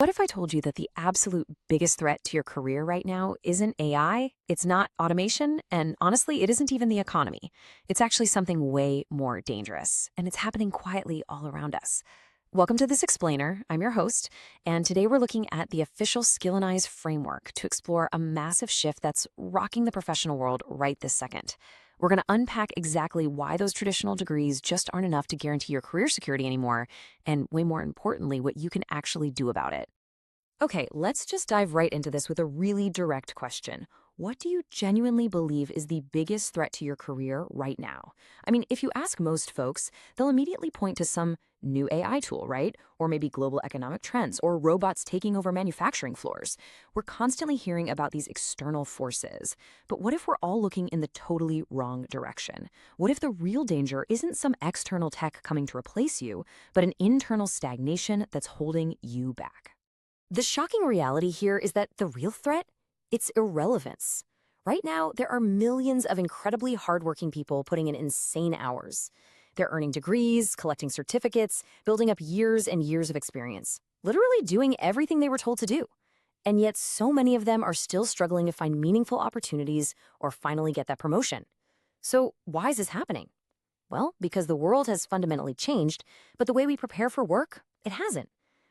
What if I told you that the absolute biggest threat to your career right now isn't AI, it's not automation, and honestly, it isn't even the economy. It's actually something way more dangerous, and it's happening quietly all around us. Welcome to This Explainer. I'm your host, and today we're looking at the official Skillonize framework to explore a massive shift that's rocking the professional world right this second. We're going to unpack exactly why those traditional degrees just aren't enough to guarantee your career security anymore, and way more importantly, what you can actually do about it. Okay, let's just dive right into this with a really direct question. What do you genuinely believe is the biggest threat to your career right now? I mean, if you ask most folks, they'll immediately point to some new AI tool, right? Or maybe global economic trends or robots taking over manufacturing floors. We're constantly hearing about these external forces. But what if we're all looking in the totally wrong direction? What if the real danger isn't some external tech coming to replace you, but an internal stagnation that's holding you back? The shocking reality here is that the real threat, it's irrelevance. Right now, there are millions of incredibly hardworking people putting in insane hours. They're earning degrees, collecting certificates, building up years and years of experience, literally doing everything they were told to do. And yet, so many of them are still struggling to find meaningful opportunities or finally get that promotion. So, why is this happening? Well, because the world has fundamentally changed, but the way we prepare for work, it hasn't.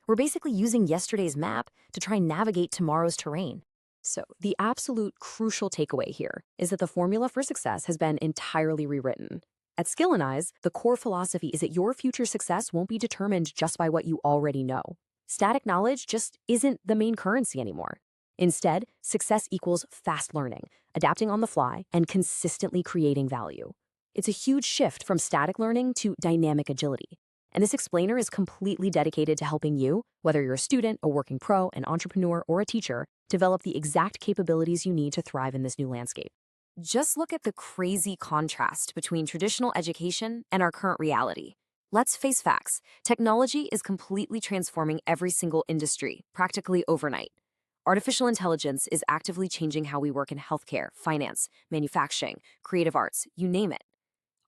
We're basically using yesterday's map to try and navigate tomorrow's terrain. So, the absolute crucial takeaway here is that the formula for success has been entirely rewritten. At Skillonize, the core philosophy is that your future success won't be determined just by what you already know. Static knowledge just isn't the main currency anymore. Instead, success equals fast learning, adapting on the fly, and consistently creating value. It's a huge shift from static learning to dynamic agility. And this explainer is completely dedicated to helping you, whether you're a student, a working pro, an entrepreneur, or a teacher, develop the exact capabilities you need to thrive in this new landscape. Just look at the crazy contrast between traditional education and our current reality. Let's face facts. Technology is completely transforming every single industry, practically overnight. Artificial intelligence is actively changing how we work in healthcare, finance, manufacturing, creative arts, you name it.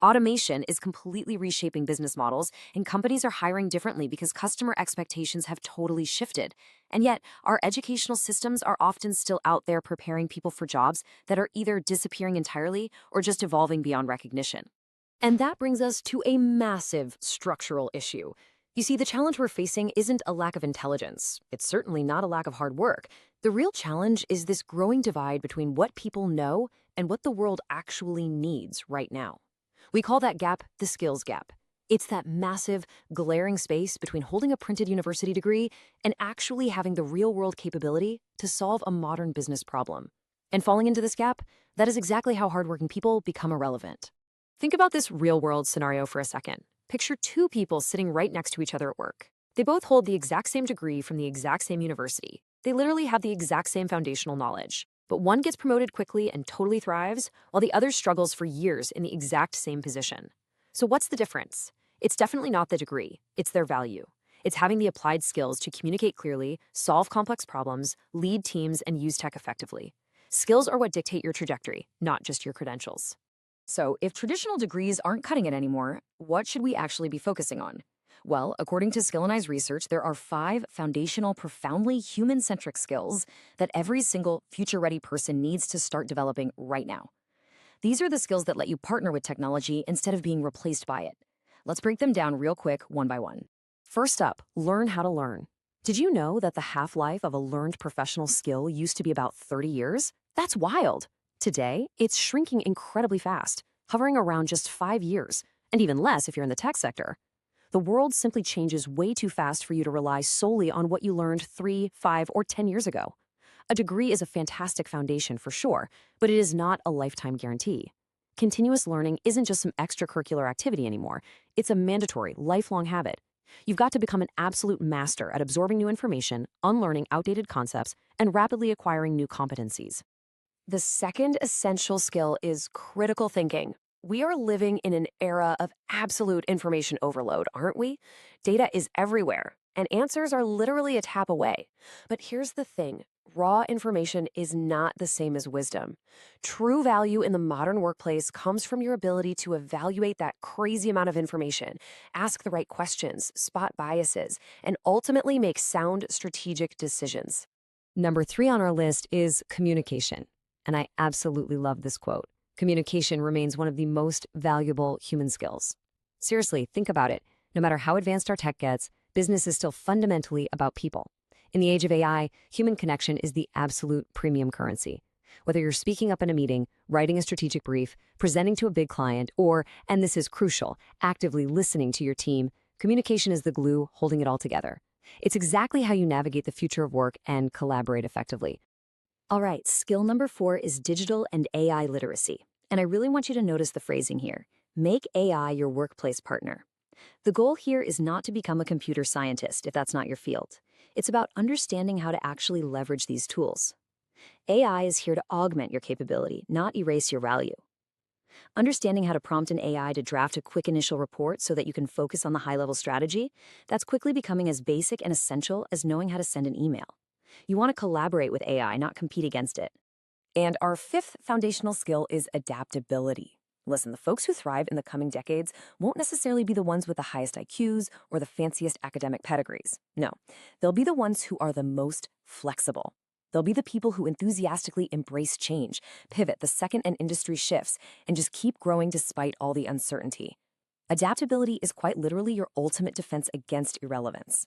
Automation is completely reshaping business models, and companies are hiring differently because customer expectations have totally shifted. And yet, our educational systems are often still out there preparing people for jobs that are either disappearing entirely or just evolving beyond recognition. And that brings us to a massive structural issue. You see, the challenge we're facing isn't a lack of intelligence. It's certainly not a lack of hard work. The real challenge is this growing divide between what people know and what the world actually needs right now. We call that gap the skills gap. It's that massive, glaring space between holding a printed university degree and actually having the real-world capability to solve a modern business problem. And falling into this gap, that is exactly how hardworking people become irrelevant. Think about this real-world scenario for a second. Picture two people sitting right next to each other at work. They both hold the exact same degree from the exact same university. They literally have the exact same foundational knowledge. But one gets promoted quickly and totally thrives, while the other struggles for years in the exact same position. So what's the difference? It's definitely not the degree, it's their value. It's having the applied skills to communicate clearly, solve complex problems, lead teams, and use tech effectively. Skills are what dictate your trajectory, not just your credentials. So if traditional degrees aren't cutting it anymore, what should we actually be focusing on? Well, according to Skillonize research, there are 5 foundational, profoundly human-centric skills that every single future-ready person needs to start developing right now. These are the skills that let you partner with technology instead of being replaced by it. Let's break them down real quick, one by one. First up, learn how to learn. Did you know that the half-life of a learned professional skill used to be about 30 years? That's wild. Today, it's shrinking incredibly fast, hovering around just 5 years, and even less if you're in the tech sector. The world simply changes way too fast for you to rely solely on what you learned 3, 5, or 10 years ago. A degree is a fantastic foundation for sure, but it is not a lifetime guarantee. Continuous learning isn't just some extracurricular activity anymore. It's a mandatory, lifelong habit. You've got to become an absolute master at absorbing new information, unlearning outdated concepts, and rapidly acquiring new competencies. The second essential skill is critical thinking. We are living in an era of absolute information overload, aren't we? Data is everywhere, and answers are literally a tap away. But here's the thing. Raw information is not the same as wisdom. True value in the modern workplace comes from your ability to evaluate that crazy amount of information, ask the right questions, spot biases, and ultimately make sound strategic decisions. Number 3 on our list is communication. And I absolutely love this quote. Communication remains one of the most valuable human skills. Seriously, think about it. No matter how advanced our tech gets, business is still fundamentally about people. In the age of AI, human connection is the absolute premium currency. Whether you're speaking up in a meeting, writing a strategic brief, presenting to a big client, or, and this is crucial, actively listening to your team, communication is the glue holding it all together. It's exactly how you navigate the future of work and collaborate effectively. All right, skill number 4 is digital and AI literacy. And I really want you to notice the phrasing here. Make AI your workplace partner. The goal here is not to become a computer scientist if that's not your field. It's about understanding how to actually leverage these tools. AI is here to augment your capability, not erase your value. Understanding how to prompt an AI to draft a quick initial report so that you can focus on the high-level strategy, that's quickly becoming as basic and essential as knowing how to send an email. You want to collaborate with AI, not compete against it. And our 5th foundational skill is adaptability. Listen, the folks who thrive in the coming decades won't necessarily be the ones with the highest IQs or the fanciest academic pedigrees. No, they'll be the ones who are the most flexible. They'll be the people who enthusiastically embrace change, pivot the second an industry shifts, and just keep growing despite all the uncertainty. Adaptability is quite literally your ultimate defense against irrelevance.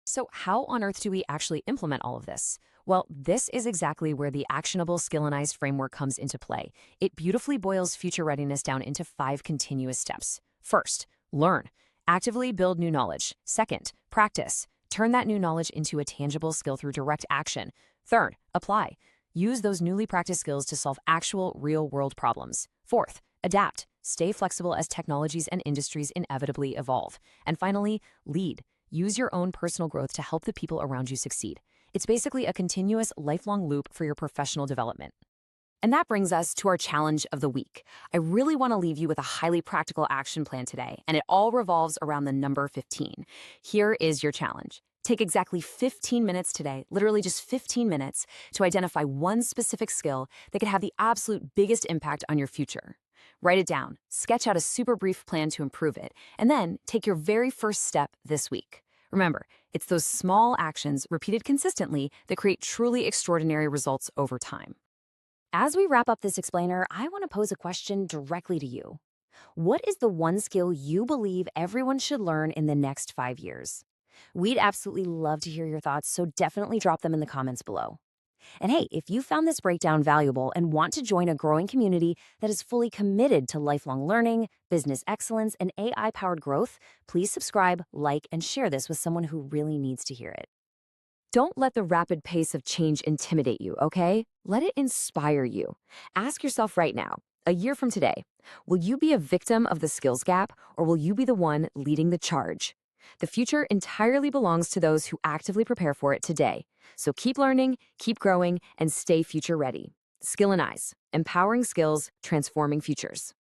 So how on earth do we actually implement all of this? Well, this is exactly where the actionable Skillonized framework comes into play. It beautifully boils future readiness down into 5 continuous steps. First, learn. Actively build new knowledge. Second, practice. Turn that new knowledge into a tangible skill through direct action. Third, apply. Use those newly practiced skills to solve actual real-world problems. Fourth, adapt. Stay flexible as technologies and industries inevitably evolve. And finally, lead. Use your own personal growth to help the people around you succeed. It's basically a continuous, lifelong loop for your professional development. And that brings us to our challenge of the week. I really want to leave you with a highly practical action plan today, and it all revolves around the number 15. Here is your challenge. Take exactly 15 minutes today, literally just 15 minutes, to identify one specific skill that could have the absolute biggest impact on your future. Write it down, sketch out a super brief plan to improve it, and then take your very first step this week. Remember, it's those small actions repeated consistently that create truly extraordinary results over time. As we wrap up this explainer, I want to pose a question directly to you. What is the one skill you believe everyone should learn in the next 5 years? We'd absolutely love to hear your thoughts, so definitely drop them in the comments below. And hey, if you found this breakdown valuable and want to join a growing community that is fully committed to lifelong learning, business excellence, and AI-powered growth, please subscribe, like, and share this with someone who really needs to hear it. Don't let the rapid pace of change intimidate you, okay? Let it inspire you. Ask yourself right now, a year from today, will you be a victim of the skills gap, or will you be the one leading the charge? The future entirely belongs to those who actively prepare for it today. So keep learning, keep growing, and stay future ready. Skillonize, empowering skills, transforming futures.